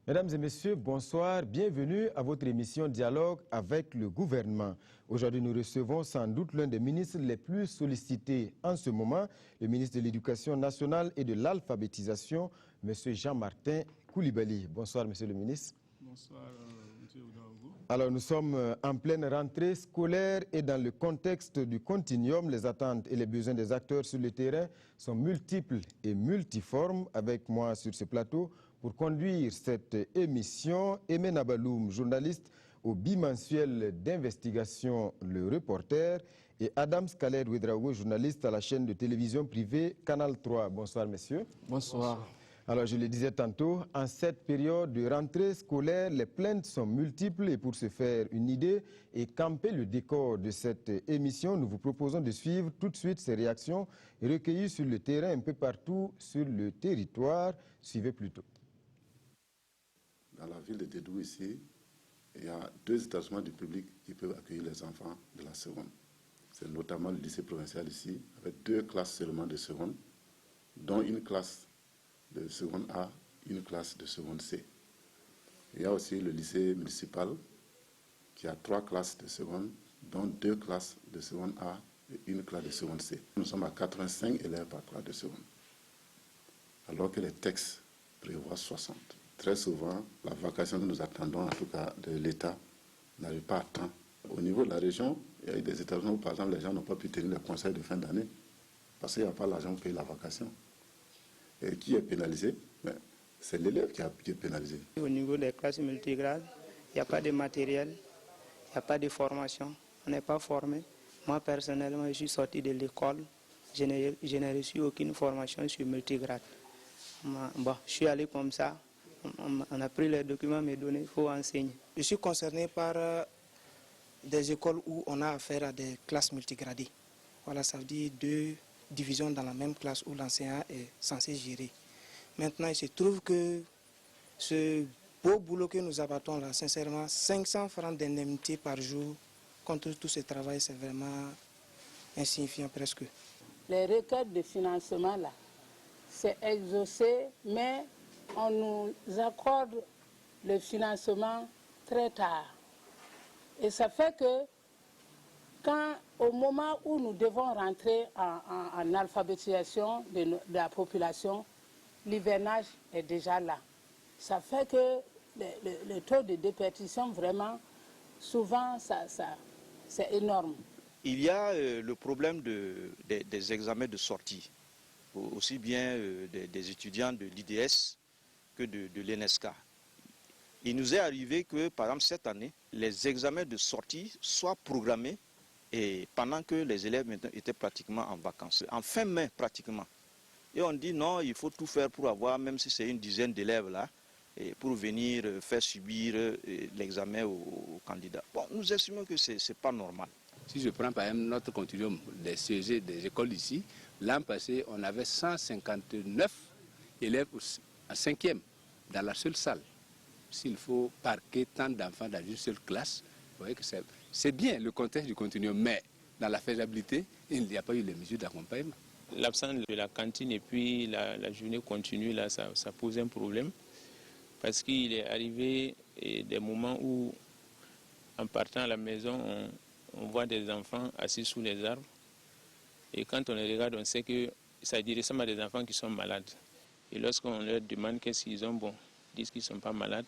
Mesdames et messieurs, bonsoir. Bienvenue à votre émission Dialogue avec le gouvernement. Aujourd'hui, nous recevons sans doute l'un des ministres les plus sollicités en ce moment, le ministre de l'Éducation nationale et de l'alphabétisation, M. Jean-Martin Coulibaly. Bonsoir, Monsieur le ministre. Bonsoir, M. Oudaogo. Alors, nous sommes en pleine rentrée scolaire et dans le contexte du continuum, les attentes et les besoins des acteurs sur le terrain sont multiples et multiformes. Avec moi sur ce plateau, pour conduire cette émission, Aimé Nabaloum, journaliste au bimensuel d'investigation Le Reporter, et Adam Khaled Ouedraogo, journaliste à la chaîne de télévision privée Canal 3. Bonsoir, messieurs. Bonsoir. Alors, je le disais tantôt, en cette période de rentrée scolaire, les plaintes sont multiples et pour se faire une idée et camper le décor de cette émission, nous vous proposons de suivre tout de suite ces réactions recueillies sur le terrain un peu partout sur le territoire. Suivez plutôt. Dans la ville de Dédou ici, il y a 2 établissements du public qui peuvent accueillir les enfants de la seconde. C'est notamment le lycée provincial ici, avec 2 classes seulement de seconde, dont une classe de seconde A, une classe de seconde C. Il y a aussi le lycée municipal qui a 3 classes de seconde, dont 2 classes de seconde A et une classe de seconde C. Nous sommes à 85 élèves par classe de seconde, alors que les textes prévoient 60. Très souvent, la vacation que nous attendons, en tout cas de l'État, n'arrive pas à temps. Au niveau de la région, il y a eu des établissements où, par exemple, les gens n'ont pas pu tenir le conseil de fin d'année parce qu'il n'y a pas l'argent pour payer la vacation. Et qui est pénalisé? C'est l'élève qui est pénalisé. Au niveau des classes multigrades, il n'y a pas de matériel, il n'y a pas de formation, on n'est pas formé. Moi, personnellement, je suis sorti de l'école, je n'ai reçu aucune formation sur multigrade. Bon, je suis allé comme ça, on a pris les documents, mes données, il faut enseigner. Je suis concerné par des écoles où on a affaire à des classes multigradées. Voilà, ça veut dire 2 divisions dans la même classe où l'enseignant est censé gérer. Maintenant, il se trouve que ce beau boulot que nous abattons là, sincèrement, 500 francs d'indemnité par jour contre tout ce travail, c'est vraiment insignifiant presque. Les requêtes de financement là, c'est exaucé, mais on nous accorde le financement très tard. Et ça fait que au moment où nous devons rentrer en alphabétisation de la population, l'hivernage est déjà là. Ça fait que le taux de dépétition, vraiment, souvent, c'est énorme. Il y a le problème des examens de sortie, aussi bien des étudiants de l'IDS que de l'ENESCA. Il nous est arrivé que, par exemple, cette année, les examens de sortie soient programmés et pendant que les élèves étaient pratiquement en vacances, en fin mai pratiquement. Et on dit non, il faut tout faire pour avoir, même si c'est une dizaine d'élèves là, et pour venir faire subir l'examen aux candidats. Bon, nous estimons que ce n'est pas normal. Si je prends par exemple notre continuum des CG, des écoles ici, l'an passé, on avait 159 élèves en 5e dans la seule salle. S'il faut parquer tant d'enfants dans une seule classe, vous voyez que c'est bien le contexte du continuum, mais dans la faisabilité, il n'y a pas eu les mesures d'accompagnement. L'absence de la cantine et puis la journée continue, là, ça pose un problème. Parce qu'il est arrivé des moments où, en partant à la maison, on voit des enfants assis sous les arbres. Et quand on les regarde, on sait que ça ressemble à des enfants qui sont malades. Et lorsqu'on leur demande qu'est-ce qu'ils ont, bon, ils disent qu'ils ne sont pas malades.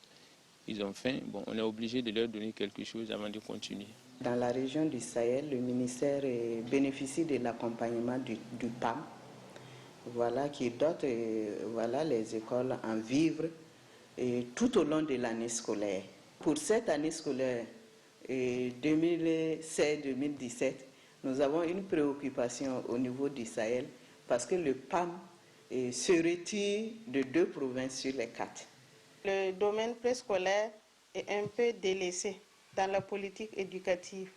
Ils ont faim, bon, on est obligé de leur donner quelque chose avant de continuer. Dans la région du Sahel, le ministère bénéficie de l'accompagnement du PAM, voilà, qui dote voilà, les écoles en vivres tout au long de l'année scolaire. Pour cette année scolaire 2016-2017, nous avons une préoccupation au niveau du Sahel parce que le PAM se retire de 2 provinces sur les 4. Le domaine préscolaire est un peu délaissé dans la politique éducative.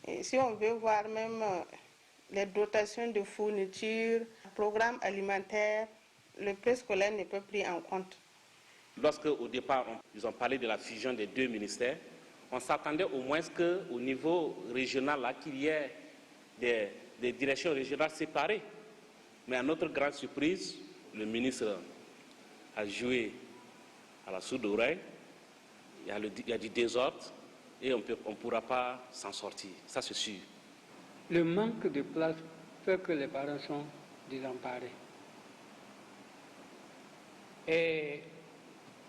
Et si on veut voir même les dotations de fourniture, programmes alimentaires, le préscolaire n'est pas pris en compte. Lorsque au départ ils ont parlé de la fusion des 2 ministères, on s'attendait au moins qu'au niveau régional qu'il y ait des directions régionales séparées. Mais à notre grande surprise, le ministre a joué à la sourde oreille, il y a du désordre et on ne pourra pas s'en sortir, ça c'est sûr. Le manque de place fait que les parents sont désemparés. Et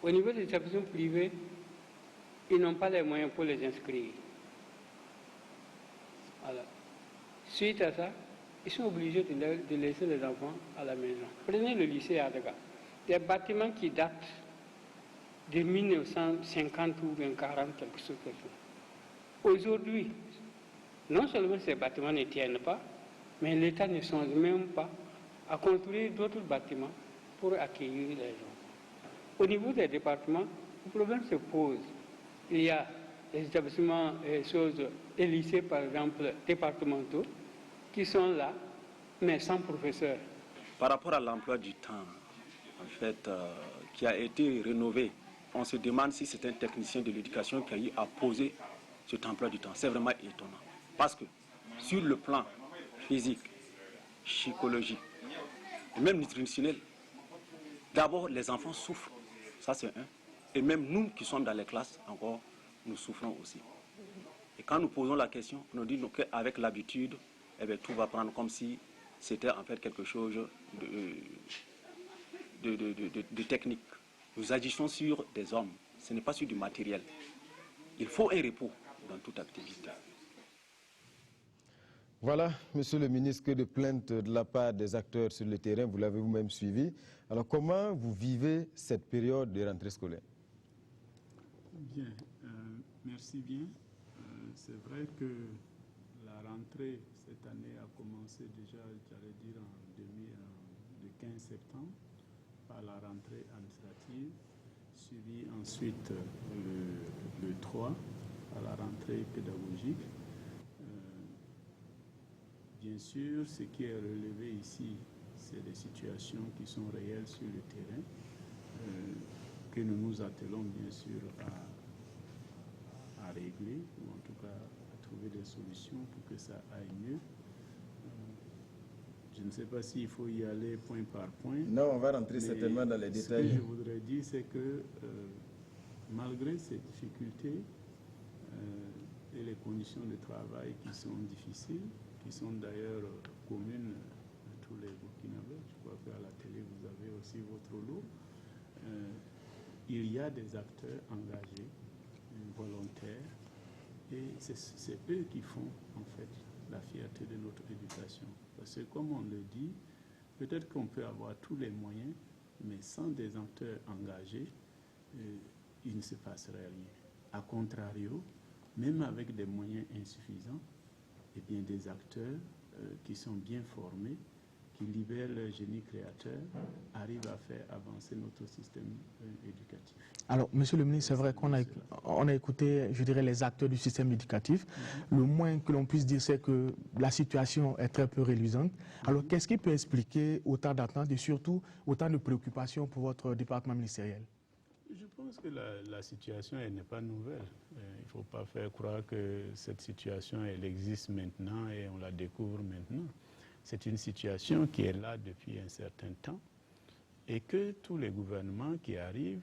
au niveau des établissements privés, ils n'ont pas les moyens pour les inscrire. Voilà. Suite à ça, ils sont obligés de laisser les enfants à la maison. Prenez le lycée à Daga. Des bâtiments qui datent de 1950 ou 1940, quelque chose comme ça. Aujourd'hui, non seulement ces bâtiments ne tiennent pas, mais l'État ne songe même pas à construire d'autres bâtiments pour accueillir les gens. Au niveau des départements, le problème se pose. Il y a des établissements, des lycées par exemple départementaux, qui sont là, mais sans professeurs. Par rapport à l'emploi du temps, en fait, qui a été rénové, on se demande si c'est un technicien de l'éducation qui a eu à poser cet emploi du temps. C'est vraiment étonnant. Parce que sur le plan physique, psychologique, et même nutritionnel, d'abord les enfants souffrent, ça c'est un. Et même nous qui sommes dans les classes, encore, nous souffrons aussi. Et quand nous posons la question, on nous dit qu'avec l'habitude, eh bien, tout va prendre comme si c'était en fait quelque chose de technique. Nous agissons sur des hommes, ce n'est pas sur du matériel. Il faut un repos dans toute activité. Voilà, monsieur le ministre, que de plaintes de la part des acteurs sur le terrain, vous l'avez vous-même suivi. Alors comment vous vivez cette période de rentrée scolaire? Bien, merci bien. C'est vrai que la rentrée cette année a commencé déjà, j'allais dire, le 15 septembre, par la rentrée administrative, suivie ensuite le 3, à la rentrée pédagogique. Bien sûr, ce qui est relevé ici, c'est des situations qui sont réelles sur le terrain, que nous nous attelons bien sûr à régler, ou en tout cas à trouver des solutions pour que ça aille mieux. Je ne sais pas s'il faut y aller point par point. Non, on va rentrer certainement dans les détails. Ce que je voudrais dire, c'est que malgré ces difficultés et les conditions de travail qui sont difficiles, qui sont d'ailleurs communes à tous les Burkinabés, je crois qu'à la télé vous avez aussi votre lot, il y a des acteurs engagés, volontaires, et c'est eux qui font en fait la fierté de notre éducation. Parce que comme on le dit, peut-être qu'on peut avoir tous les moyens, mais sans des acteurs engagés, il ne se passerait rien. A contrario, même avec des moyens insuffisants, eh bien, des acteurs qui sont bien formés, qui libèrent leur génie créateur, arrivent à faire avancer notre système éducatif. Alors, monsieur le ministre, c'est vrai qu'on a écouté, je dirais, les acteurs du système éducatif. Le moins que l'on puisse dire, c'est que la situation est très peu reluisante. Alors, qu'est-ce qui peut expliquer autant d'attentes et surtout autant de préoccupations pour votre département ministériel? Je pense que la situation n'est pas nouvelle. Il ne faut pas faire croire que cette situation, elle existe maintenant et on la découvre maintenant. C'est une situation qui est là depuis un certain temps et que tous les gouvernements qui arrivent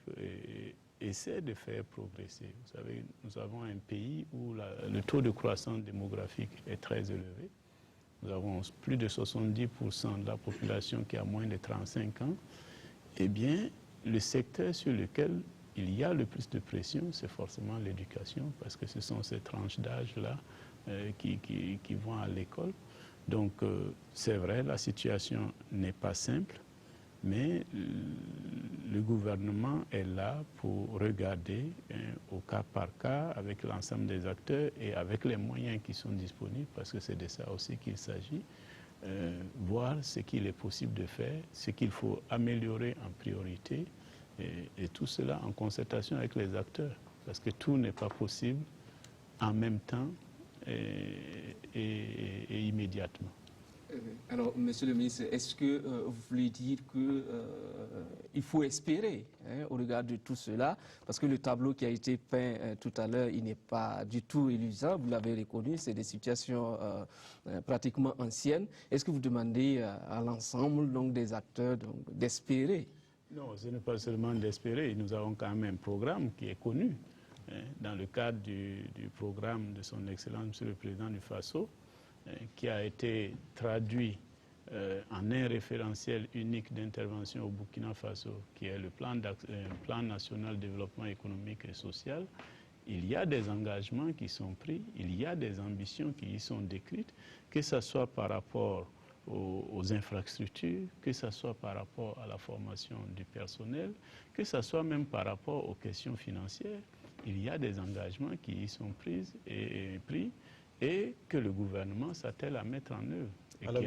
essaient de faire progresser. Vous savez, nous avons un pays où le taux de croissance démographique est très élevé. Nous avons plus de 70% de la population qui a moins de 35 ans. Eh bien, le secteur sur lequel il y a le plus de pression, c'est forcément l'éducation, parce que ce sont ces tranches d'âge-là qui vont à l'école. Donc, c'est vrai, la situation n'est pas simple, mais le gouvernement est là pour regarder au cas par cas, avec l'ensemble des acteurs et avec les moyens qui sont disponibles, parce que c'est de ça aussi qu'il s'agit, voir ce qu'il est possible de faire, ce qu'il faut améliorer en priorité, et tout cela en concertation avec les acteurs, parce que tout n'est pas possible en même temps et immédiatement. Alors, monsieur le ministre, est-ce que vous voulez dire qu'il faut espérer au regard de tout cela, parce que le tableau qui a été peint tout à l'heure, il n'est pas du tout illusoire, vous l'avez reconnu, c'est des situations pratiquement anciennes. Est-ce que vous demandez à l'ensemble des acteurs d'espérer Non, ce n'est pas seulement d'espérer. Nous avons quand même un programme qui est connu. Dans le cadre du programme de son Excellence, Monsieur le Président du FASO, qui a été traduit en un référentiel unique d'intervention au Burkina Faso, qui est le plan national de développement économique et social. Il y a des engagements qui sont pris, il y a des ambitions qui y sont décrites, que ce soit par rapport aux infrastructures, que ce soit par rapport à la formation du personnel, que ce soit même par rapport aux questions financières. Il y a des engagements qui y sont pris et que le gouvernement s'attelle à mettre en œuvre. Et alors,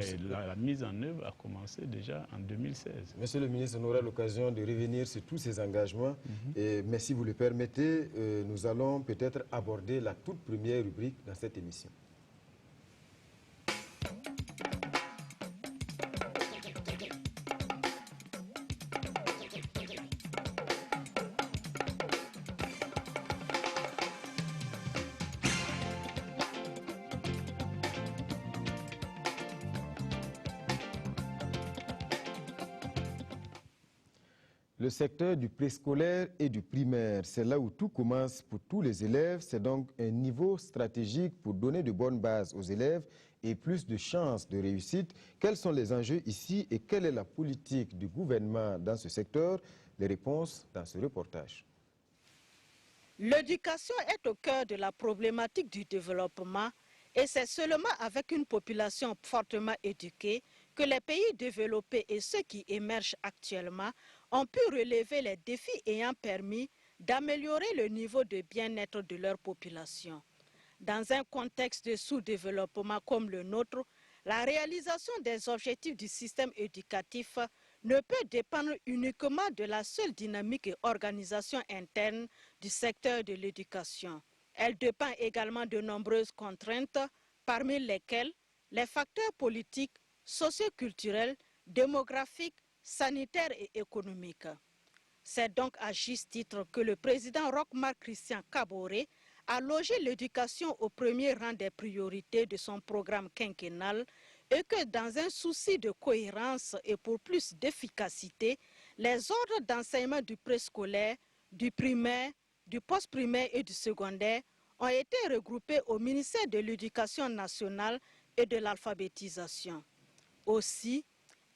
la mise en œuvre a commencé déjà en 2016. Monsieur le ministre, on aura l'occasion de revenir sur tous ces engagements. Mais si vous le permettez, nous allons peut-être aborder la toute première rubrique dans cette émission. Le secteur du préscolaire et du primaire, c'est là où tout commence pour tous les élèves. C'est donc un niveau stratégique pour donner de bonnes bases aux élèves et plus de chances de réussite. Quels sont les enjeux ici et quelle est la politique du gouvernement dans ce secteur? Les réponses dans ce reportage. L'éducation est au cœur de la problématique du développement et c'est seulement avec une population fortement éduquée que les pays développés et ceux qui émergent actuellement ont pu relever les défis ayant permis d'améliorer le niveau de bien-être de leur population. Dans un contexte de sous-développement comme le nôtre, la réalisation des objectifs du système éducatif ne peut dépendre uniquement de la seule dynamique et organisation interne du secteur de l'éducation. Elle dépend également de nombreuses contraintes, parmi lesquelles les facteurs politiques, socioculturels, démographiques, sanitaires et économiques. C'est donc à juste titre que le président Roch-Marc Christian Kaboré a logé l'éducation au premier rang des priorités de son programme quinquennal et que dans un souci de cohérence et pour plus d'efficacité, les ordres d'enseignement du préscolaire, du primaire, du post-primaire et du secondaire ont été regroupés au ministère de l'Éducation nationale et de l'alphabétisation. Aussi,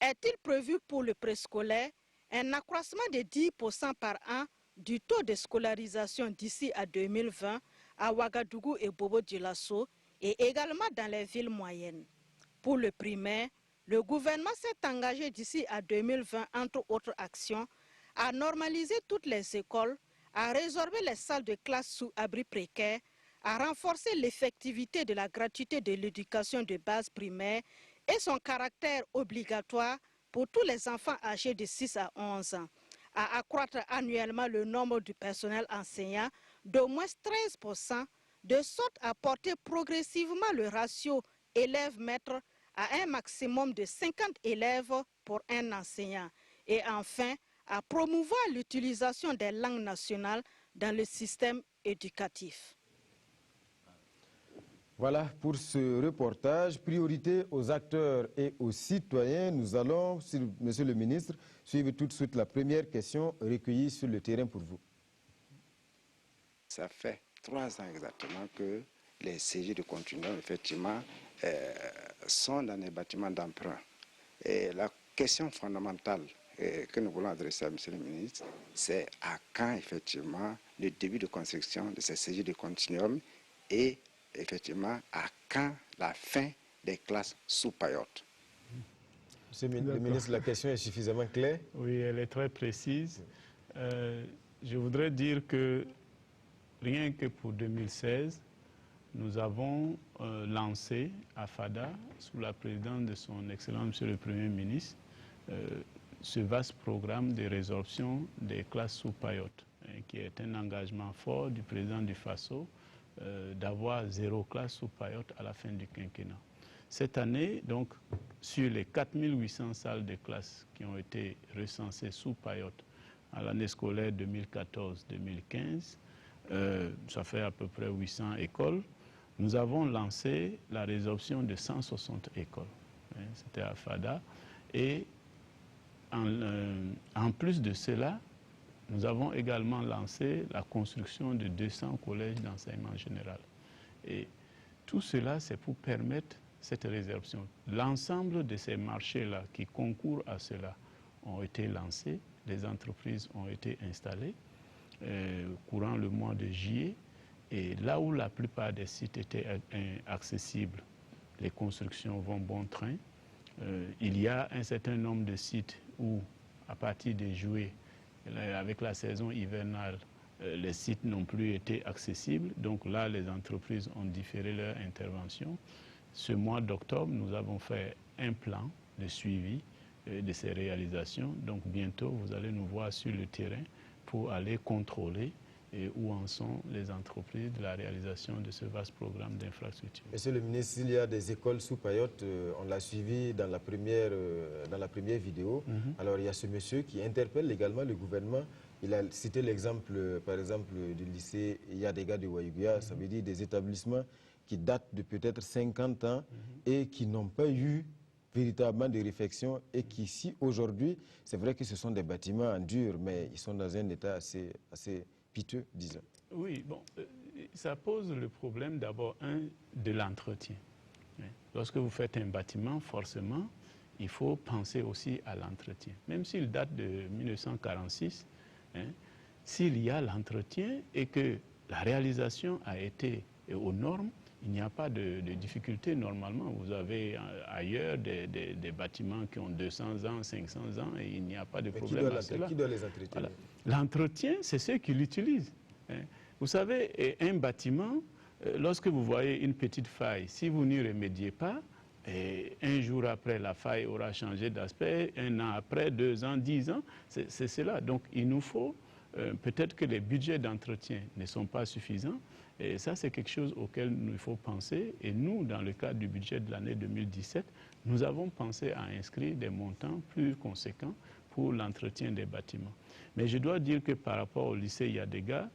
est-il prévu pour le préscolaire un accroissement de 10% par an du taux de scolarisation d'ici à 2020 à Ouagadougou et Bobo-Dioulasso et également dans les villes moyennes. Pour le primaire, le gouvernement s'est engagé d'ici à 2020, entre autres actions, à normaliser toutes les écoles, à résorber les salles de classe sous abri précaire, à renforcer l'effectivité de la gratuité de l'éducation de base primaire et son caractère obligatoire pour tous les enfants âgés de 6 à 11 ans, à accroître annuellement le nombre du personnel enseignant d'au moins 13%, de sorte à porter progressivement le ratio élèves-maîtres à un maximum de 50 élèves pour un enseignant, et enfin à promouvoir l'utilisation des langues nationales dans le système éducatif. Voilà pour ce reportage. Priorité aux acteurs et aux citoyens. Nous allons, Monsieur le ministre, suivre tout de suite la première question recueillie sur le terrain pour vous. Ça fait 3 ans exactement que les CG de continuum, effectivement, sont dans les bâtiments d'emprunt. Et la question fondamentale que nous voulons adresser à Monsieur le ministre, c'est à quand, effectivement, le début de construction de ces CG de continuum et effectivement, à quand la fin des classes sous paillotes? Monsieur le ministre, la question est suffisamment claire? Oui, elle est très précise. Je voudrais dire que rien que pour 2016, nous avons lancé à FADA, sous la présidence de son Excellence Monsieur le Premier ministre, ce vaste programme de résorption des classes sous paillotes, qui est un engagement fort du président du FASO, d'avoir 0 classe sous paillote à la fin du quinquennat. Cette année, donc, sur les 4800 salles de classe qui ont été recensées sous paillote à l'année scolaire 2014-2015, ça fait à peu près 800 écoles, nous avons lancé la résorption de 160 écoles. C'était à FADA. Et en plus de cela, nous avons également lancé la construction de 200 collèges d'enseignement général. Et tout cela, c'est pour permettre cette résorption. L'ensemble de ces marchés-là qui concourent à cela ont été lancés, les entreprises ont été installées courant le mois de juillet. Et là où la plupart des sites étaient accessibles, les constructions vont bon train. Il y a un certain nombre de sites où, à partir de juillet, avec la saison hivernale, les sites n'ont plus été accessibles. Donc là, les entreprises ont différé leur intervention. Ce mois d'octobre, nous avons fait un plan de suivi de ces réalisations. Donc bientôt, vous allez nous voir sur le terrain pour aller contrôler où en sont les entreprises de la réalisation de ce vaste programme d'infrastructure. Monsieur le ministre, il y a des écoles sous Payotte, on l'a suivi dans la première vidéo. Alors il y a ce monsieur qui interpelle également le gouvernement. Il a cité l'exemple, par exemple, du lycée Yadega de Waïguya, ça veut dire des établissements qui datent de peut-être 50 ans et qui n'ont pas eu véritablement de réflexion et qui, si aujourd'hui, c'est vrai que ce sont des bâtiments en dur, mais ils sont dans un état assez piteux, disons. Oui, bon, ça pose le problème d'abord, de l'entretien. Lorsque vous faites un bâtiment, forcément, il faut penser aussi à l'entretien. Même s'il date de 1946, s'il y a l'entretien et que la réalisation a été aux normes, il n'y a pas de difficulté normalement. Vous avez ailleurs des bâtiments qui ont 200 ans, 500 ans et il n'y a pas de problème à cela. Qui doit les entretenir? Voilà. L'entretien, c'est ceux qui l'utilisent. Vous savez, un bâtiment, lorsque vous voyez une petite faille, si vous n'y remédiez pas, un jour après, la faille aura changé d'aspect, un an après, 2 ans, 10 ans, c'est cela. Donc il nous faut, peut-être que les budgets d'entretien ne sont pas suffisants, et ça, c'est quelque chose auquel il faut penser. Et nous, dans le cadre du budget de l'année 2017, nous avons pensé à inscrire des montants plus conséquents pour l'entretien des bâtiments. Mais je dois dire que par rapport au lycée Yadega,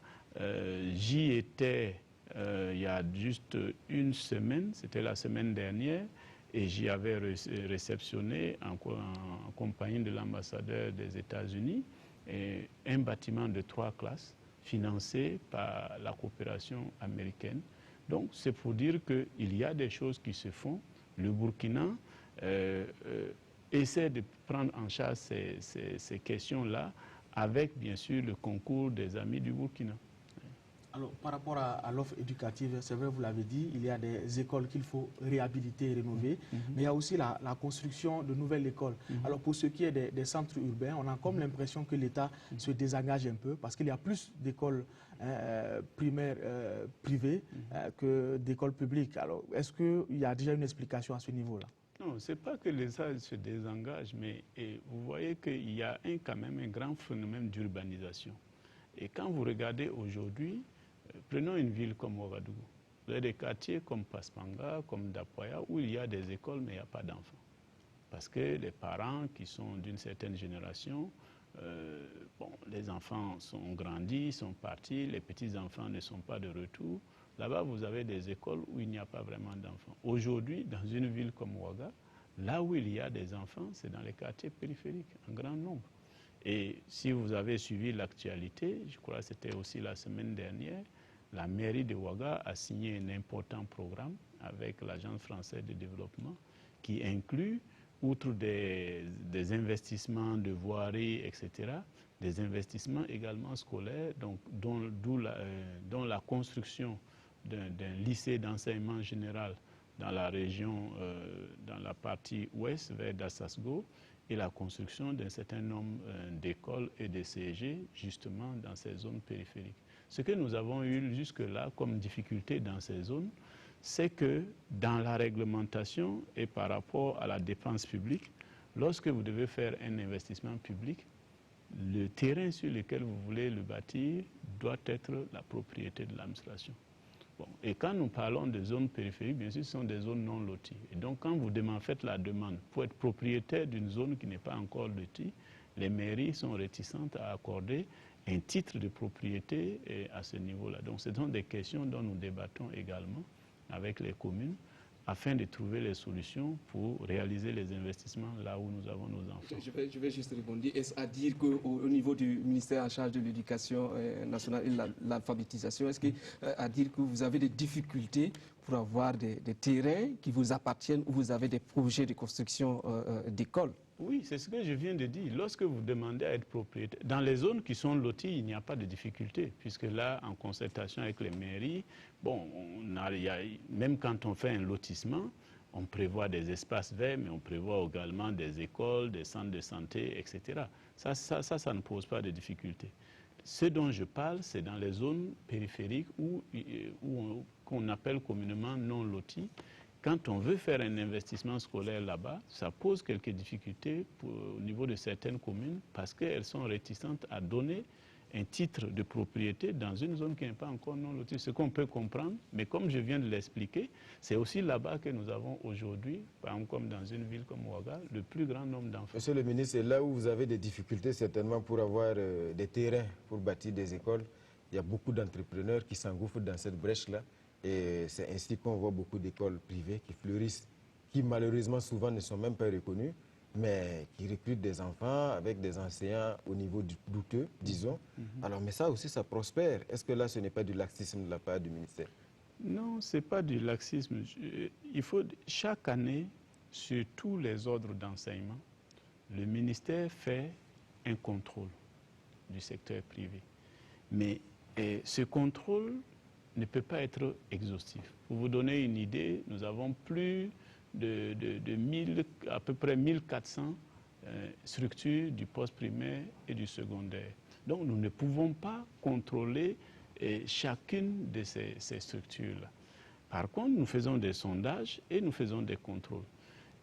j'y étais il y a juste une semaine, c'était la semaine dernière, et j'y avais réceptionné en compagnie de l'ambassadeur des États-Unis un bâtiment de 3 classes financé par la coopération américaine. Donc c'est pour dire qu'il y a des choses qui se font. Le Burkina essaie de prendre en charge ces questions-là avec bien sûr le concours des amis du Burkina. Alors, par rapport à l'offre éducative, c'est vrai, vous l'avez dit, il y a des écoles qu'il faut réhabiliter et rénover, mais il y a aussi la construction de nouvelles écoles. Alors, pour ce qui est des centres urbains, on a comme l'impression que l'État se désengage un peu parce qu'il y a plus d'écoles primaires privées que d'écoles publiques. Alors, est-ce qu'il y a déjà une explication à ce niveau-là? Non, ce n'est pas que l'État se désengage, mais vous voyez qu'il y a quand même un grand phénomène d'urbanisation. Et quand vous regardez aujourd'hui, prenons une ville comme Ouagadougou. Vous avez des quartiers comme Paspanga, comme Dapoya, où il y a des écoles, mais il n'y a pas d'enfants. Parce que les parents qui sont d'une certaine génération, les enfants sont grandis, sont partis, les petits-enfants ne sont pas de retour. Là-bas, vous avez des écoles où il n'y a pas vraiment d'enfants. Aujourd'hui, dans une ville comme Ouaga, là où il y a des enfants, c'est dans les quartiers périphériques, en grand nombre. Et si vous avez suivi l'actualité, je crois que c'était aussi la semaine dernière, la mairie de Ouaga a signé un important programme avec l'Agence française de développement qui inclut, outre des investissements de voirie, etc., des investissements également scolaires, donc, dont la construction d'un lycée d'enseignement général dans la région, dans la partie ouest vers Dassasgo, et la construction d'un certain nombre d'écoles et de CEG, justement, dans ces zones périphériques. Ce que nous avons eu jusque-là comme difficulté dans ces zones, c'est que dans la réglementation et par rapport à la dépense publique, lorsque vous devez faire un investissement public, le terrain sur lequel vous voulez le bâtir doit être la propriété de l'administration. Bon, et quand nous parlons de zones périphériques, bien sûr, ce sont des zones non loties. Et donc, quand vous faites la demande pour être propriétaire d'une zone qui n'est pas encore lotie, les mairies sont réticentes à accorder un titre de propriété à ce niveau-là. Donc, ce sont des questions dont nous débattons également avec les communes afin de trouver les solutions pour réaliser les investissements là où nous avons nos enfants. Je vais juste répondre. Est-ce à dire qu'au niveau du ministère en charge de l'éducation nationale et l'alphabétisation, est-ce à dire que vous avez des difficultés pour avoir des terrains qui vous appartiennent ou vous avez des projets de construction d'écoles? Oui, c'est ce que je viens de dire. Lorsque vous demandez à être propriétaire, dans les zones qui sont loties, il n'y a pas de difficulté, puisque là, en concertation avec les mairies, bon, même quand on fait un lotissement, on prévoit des espaces verts, mais on prévoit également des écoles, des centres de santé, etc. Ça ne pose pas de difficulté. Ce dont je parle, c'est dans les zones périphériques qu'on appelle communément non loties. Quand on veut faire un investissement scolaire là-bas, ça pose quelques difficultés au niveau de certaines communes parce qu'elles sont réticentes à donner un titre de propriété dans une zone qui n'est pas encore non lotie. Ce qu'on peut comprendre, mais comme je viens de l'expliquer, c'est aussi là-bas que nous avons aujourd'hui, par exemple comme dans une ville comme Ouaga, le plus grand nombre d'enfants. Monsieur le ministre, c'est là où vous avez des difficultés certainement pour avoir des terrains pour bâtir des écoles. Il y a beaucoup d'entrepreneurs qui s'engouffrent dans cette brèche-là. Et c'est ainsi qu'on voit beaucoup d'écoles privées qui fleurissent, qui malheureusement souvent ne sont même pas reconnues, mais qui recrutent des enfants avec des enseignants au niveau douteux, disons. Alors, mais ça aussi, ça prospère. Est-ce que là, ce n'est pas du laxisme de la part du ministère? Non, ce n'est pas du laxisme. Il faut, chaque année, sur tous les ordres d'enseignement, le ministère fait un contrôle du secteur privé. Mais ce contrôle ne peut pas être exhaustif. Pour vous donner une idée, nous avons plus à peu près 1400 structures du post-primaire et du secondaire. Donc nous ne pouvons pas contrôler chacune de ces structures-là. Par contre, nous faisons des sondages et nous faisons des contrôles.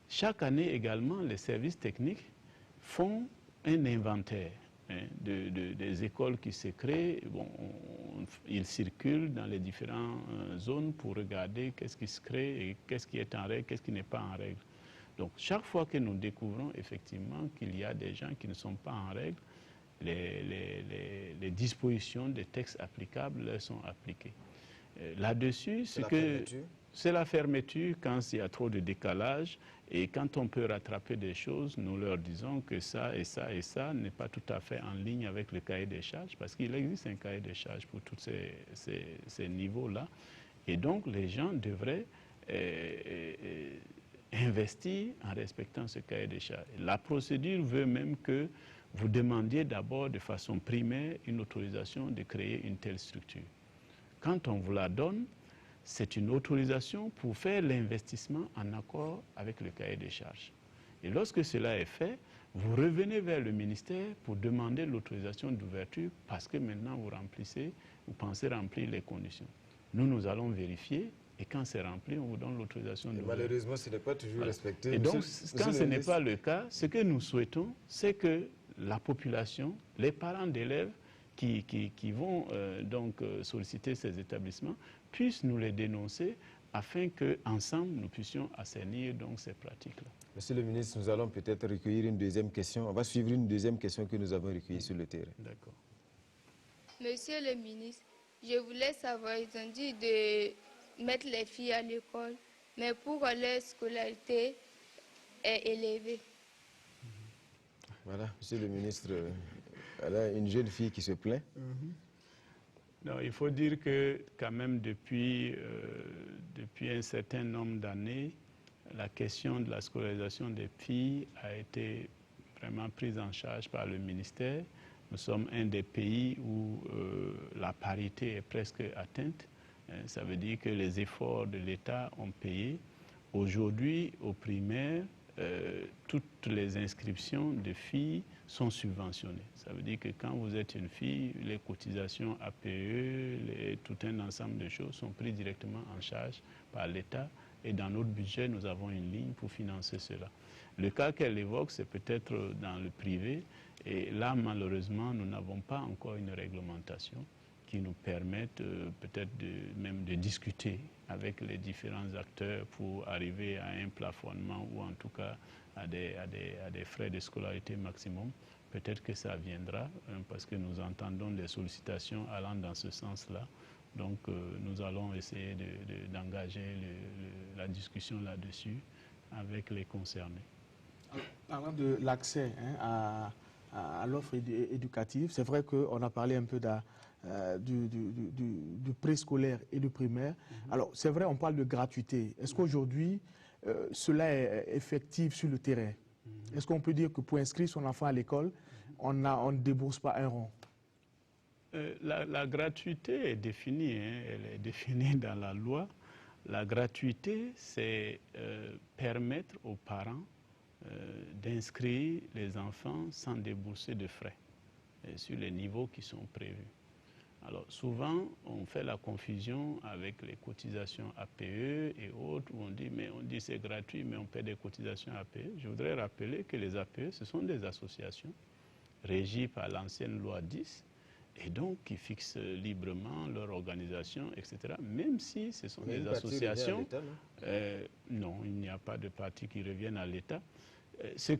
Chaque année également, les services techniques font un inventaire des écoles qui se créent. Bon, ils circulent dans les différentes zones pour regarder qu'est-ce qui se crée et qu'est-ce qui est en règle, qu'est-ce qui n'est pas en règle. Donc, chaque fois que nous découvrons effectivement qu'il y a des gens qui ne sont pas en règle, les dispositions des textes applicables leur sont appliquées. Là-dessus, c'est la fermeture quand il y a trop de décalage. Et quand on peut rattraper des choses, nous leur disons que ça et ça et ça n'est pas tout à fait en ligne avec le cahier des charges, parce qu'il existe un cahier des charges pour tous ces niveaux-là. Et donc, les gens devraient investir en respectant ce cahier des charges. La procédure veut même que vous demandiez d'abord de façon primaire une autorisation de créer une telle structure. Quand on vous la donne, c'est une autorisation pour faire l'investissement en accord avec le cahier des charges. Et lorsque cela est fait, vous revenez vers le ministère pour demander l'autorisation d'ouverture parce que maintenant vous pensez remplir les conditions. Nous allons vérifier et quand c'est rempli, on vous donne l'autorisation d'ouverture. Malheureusement, ce n'est pas toujours respecté. Et donc, quand ce n'est pas le cas, ce que nous souhaitons, c'est que la population, les parents d'élèves qui vont solliciter ces établissements puissent nous les dénoncer afin qu'ensemble, nous puissions assainir donc ces pratiques-là. Monsieur le ministre, nous allons peut-être recueillir une deuxième question. On va suivre une deuxième question que nous avons recueillie sur le terrain. D'accord. Monsieur le ministre, je voulais savoir, ils ont dit de mettre les filles à l'école, mais pour leur scolarité est élevée. Voilà, monsieur le ministre, elle a une jeune fille qui se plaint. Non, il faut dire que quand même depuis un certain nombre d'années, la question de la scolarisation des filles a été vraiment prise en charge par le ministère. Nous sommes un des pays où la parité est presque atteinte. Ça veut dire que les efforts de l'État ont payé. Aujourd'hui, au primaire, toutes les inscriptions de filles sont subventionnées. Ça veut dire que quand vous êtes une fille, les cotisations APE, tout un ensemble de choses sont prises directement en charge par l'État. Et dans notre budget, nous avons une ligne pour financer cela. Le cas qu'elle évoque, c'est peut-être dans le privé. Et là, malheureusement, nous n'avons pas encore une réglementation qui nous permette peut-être même de discuter avec les différents acteurs pour arriver à un plafonnement ou en tout cas à des frais de scolarité maximum. Peut-être que ça viendra parce que nous entendons des sollicitations allant dans ce sens-là. Donc nous allons essayer d'engager la discussion là-dessus avec les concernés. Parlant de l'accès à l'offre éducative, c'est vrai qu'on a parlé un peu du préscolaire et du primaire. Alors c'est vrai, on parle de gratuité. Est-ce qu'aujourd'hui, cela est effectif sur le terrain? Est-ce qu'on peut dire que pour inscrire son enfant à l'école, on ne débourse pas un rond? La gratuité est définie, elle est définie dans la loi. La gratuité, c'est permettre aux parents d'inscrire les enfants sans débourser de frais sur les niveaux qui sont prévus. Alors souvent, on fait la confusion avec les cotisations APE et autres, où on dit c'est gratuit, mais on paie des cotisations APE. Je voudrais rappeler que les APE, ce sont des associations régies par l'ancienne loi 10, et donc qui fixent librement leur organisation, etc. Même si ce sont des associations, non, il n'y a pas de parti qui revienne à l'État. Ce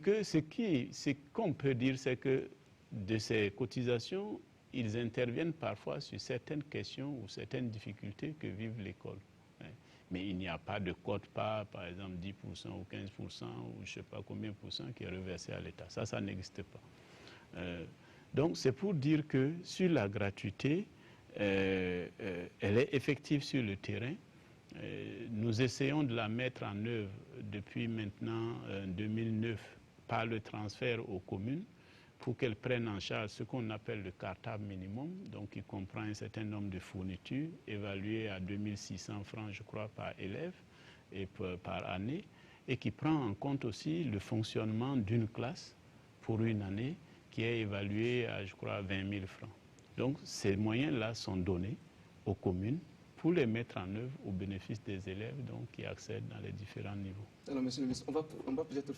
qu'on peut dire, c'est que de ces cotisations, ils interviennent parfois sur certaines questions ou certaines difficultés que vive l'école. Mais il n'y a pas de quote-part, par exemple 10% ou 15% ou je ne sais pas combien de pourcents qui est reversé à l'État. Ça n'existe pas. Donc c'est pour dire que sur la gratuité, elle est effective sur le terrain. Nous essayons de la mettre en œuvre depuis maintenant 2009 par le transfert aux communes pour qu'elles prennent en charge ce qu'on appelle le cartable minimum, donc qui comprend un certain nombre de fournitures évaluées à 2600 francs, je crois, par élève et par année, et qui prend en compte aussi le fonctionnement d'une classe pour une année qui est évalué à, je crois, 20 000 francs. Donc, ces moyens-là sont donnés aux communes pour les mettre en œuvre au bénéfice des élèves donc, qui accèdent dans les différents niveaux. Alors, monsieur le ministre, on va peut-être